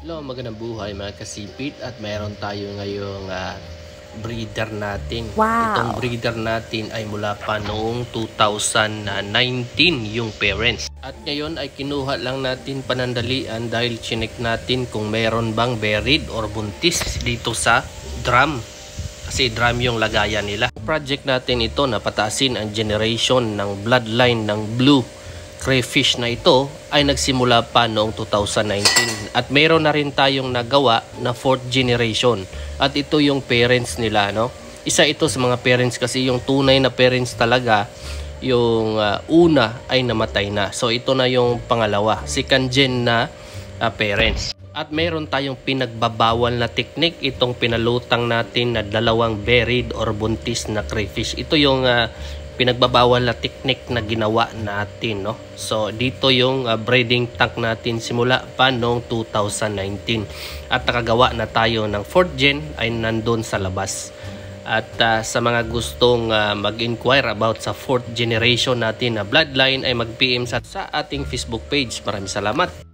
Hello, magandang buhay mga kasipit at mayroon tayo ngayong breeder natin. Wow. Itong breeder natin ay mula pa noong 2019 yung parents. At ngayon ay kinuha lang natin panandalian dahil chinek natin kung mayroon bang buried or buntis dito sa drum. Kasi drum yung lagayan nila. Project natin ito na pataasin ang generation ng bloodline ng blue crayfish na ito ay nagsimula pa noong 2019 at mayroon na rin tayong nagawa na 4th generation at ito yung parents nila, no? Isa ito sa mga parents kasi yung tunay na parents talaga yung una ay namatay na, so ito na yung pangalawa, second gen na parents. At mayroon tayong pinagbabawal na technique, itong pinalutang natin na dalawang buried or buntis na crayfish. Ito yung pinagbabawal na technique na ginawa natin, no? So dito yung breeding tank natin simula pa noong 2019 at nakagawa na tayo ng 4th gen ay nandun sa labas. At sa mga gustong mag-inquire about sa 4th generation natin na bloodline ay mag-PM sa ating Facebook page. Maraming salamat.